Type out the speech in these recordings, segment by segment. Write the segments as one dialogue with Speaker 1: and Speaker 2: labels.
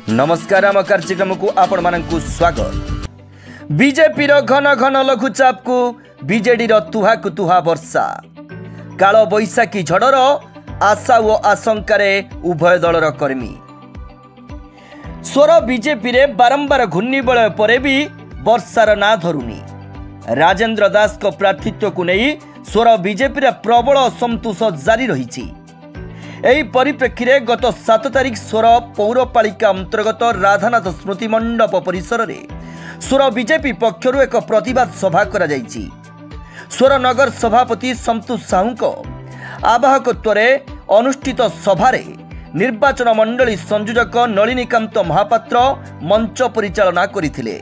Speaker 1: नमस्कार आम कार्यक्रम को आपण मानकु स्वागत। बीजेपी घन घन लघुचाप को बीजेडी तुहा कुतुहा वर्षा काल बैशाखी झड़र आशा और आशंकार उभय दलर कर्मी स्वर बीजेपी रे बारंबार घूर्णिबलय पर भी वर्षार ना धरुनी। राजेंद्र दास को प्रार्थित्व को नहीं स्वर बीजेपी रे प्रबल असंतोष जारी रही। एही परिप्रेक्षी रे गत 7 तारिख स्वर पौरपालिका अंतर्गत राधानाथ स्मृति मंडप परिसर रे स्वर बीजेपी पक्षरु एक प्रतिवाद सभा करा जायछि। स्वर नगर सभापति संतोष साहू को आवाहकत्व रे अनुष्ठित सभारे निर्वाचन मंडली संयोजक नलिनीकांत महापात्र मंच परिचालना करिथिले।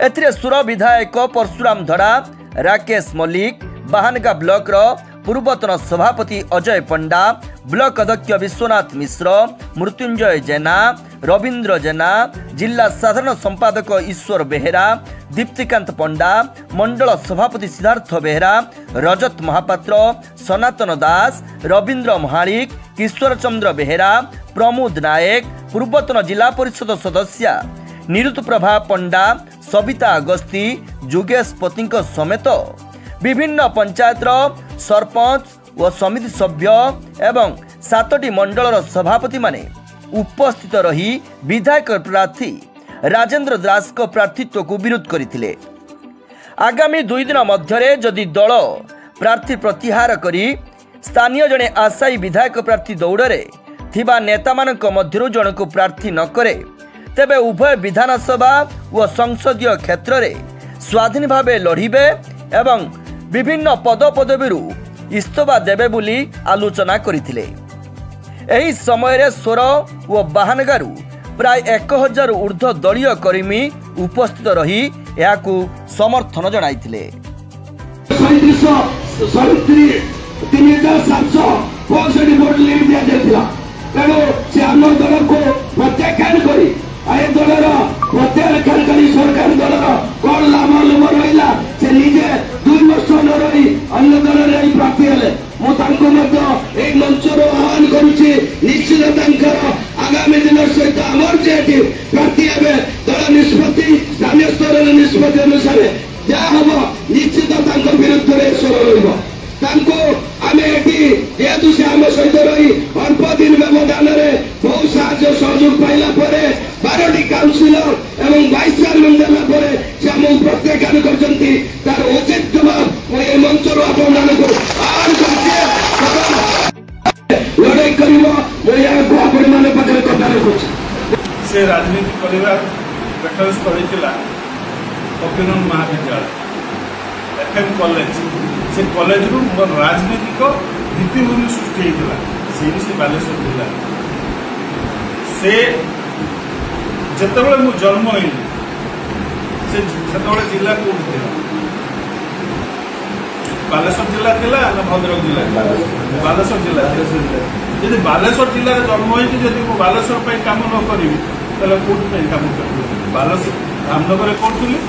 Speaker 1: एथिरे स्वर विधायक परशुराम धड़ा, राकेश मल्लिक, बाहानगा ब्लॉक रो पूर्वतन सभापति अजय पंडा, ब्लॉक अध्यक्ष विश्वनाथ मिश्र, मृत्युंजय जेना, रवींद्र जेना, जिला साधारण संपादक ईश्वर बेहेरा, दीप्तिकांत पंडा, मंडल सभापति सिद्धार्थ बेहेरा, रजत महापात्र, सनातन दास, रवींद्र महालिक, किशोर चंद्र बेहेरा, प्रमोद नायक, पूर्वतन जिला परिषद सदस्य निरुतप्रभा पंडा, सविता अगस्ती, जुगेश पति समेत विभिन्न पंचायतर सरपंच और समिति सभ्य एवं 7टी मंडलर सभापति माने उपस्थित रही विधायक प्रार्थी राजेंद्र दास को प्रार्थित्व को विरोध करथिले। आगामी 2 दिन मध्यरे जदि दल प्रार्थी प्रत्याहार करी स्थानीय जने आशायी विधायक प्रार्थी दौड़े थिबा नेता मानक मध्यरु जणको प्रार्थी न करे तेबे उभय विधानसभा और संसदीय क्षेत्र में स्वाधीन भावे लड़िबे एवं विभिन्न पद पदवी इस्तफा देबे बोली आलोचना करथिले। एही समय रे स्वर और बाहानगारू प्राय 1000 ऊर्ध्व दलीय कर्मी उपस्थित रही याकू समर्थन जणाइथिले।
Speaker 2: 3765 वोट ले दिया जायतिला तेणु से आम दल को प्रत्याख्यान करी आए दलर प्रत्याख्यान करी सरकार दलर कौन लाभ लोभ रहा से निजे 2 वर्ष न रही अन्य दल प्रार्थी हेले मंच आह्वान करुच्ची निश्चित आगामी दिन सहित आमर जे प्रार्थी हे दल निष्पत्ति स्थानीय स्तर निष्पत्ति अनुसार जहाँ हम निश्चित विरुद्ध में स्वर जेहेतु से आम सहित रही अल्प दिन व्यवधान बहुत साहय सहयोग पाइला 12टी काउंसिलर एवं वाइस चेयरमैन देला से आम प्रत्याख्यान कर उचित जवाब मंच लड़ाई
Speaker 3: से राजनीति परिवार पेटस्थली फकीरमोहन महाविद्यालय एफएम कॉलेज से कॉलेज रु मोर राजनीतिक भित्तिभूमि सृष्टि होता से बालेश्वर जिला से जिते मु जन्म हुई से जिला कौट थी बालेश्वर जिला थिला ना भद्रक जिला बालेश्वर जिला जब बालेश्वर जिले में जन्म हो बालेश्वर काम न करी कौट काम कर बालेश्वर रामनगर करूँ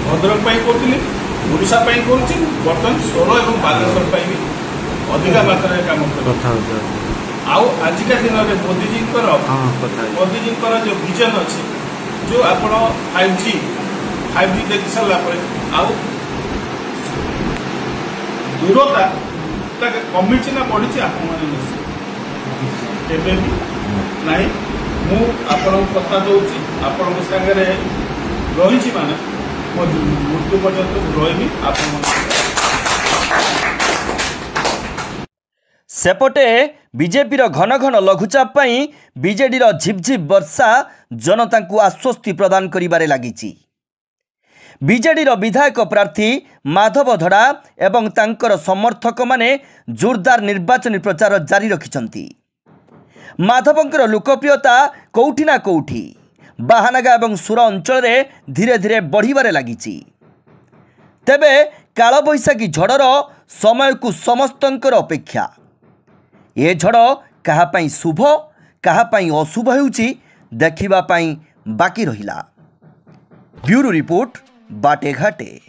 Speaker 3: भद्रक करूँ ओडिशा करुच्ची बर्तमान स्वर और बालेश्वर भी अधिका मात्रा काम कर आजिका दिन में मोदीजी जो विजन अच्छी जो आप 5G देखी सारा दूरता कमी ना बढ़ी आपे ना मु कथा दूसरी आपण सागे रही माने मृत्यु पर्यंत रही
Speaker 1: सेपटे बीजेपी घन घन लघुचाप बीजेडी झिपझिप वर्षा जनता को आश्वस्ति प्रदान करिबारे लागिछि। बीजेडी विधायक प्रार्थी माधव धड़ा एवं तांकर समर्थक माने जोरदार निर्वाचन प्रचार जारी रखिछंती। माधवंकर लोकप्रियता कौठी ना कौठी बाहानगा एवं सुर अंचल धीरे धीरे बढ़िबारे लागिछि। तेबे काल बैशाखी झड़र समय को समस्तंकर अपेक्षा ए झड़ कहापाई शुभ कहापाई अशुभ होउछि देखिबा पाई बाकी रहिला। ब्यूरो रिपोर्ट बाटे घाटे।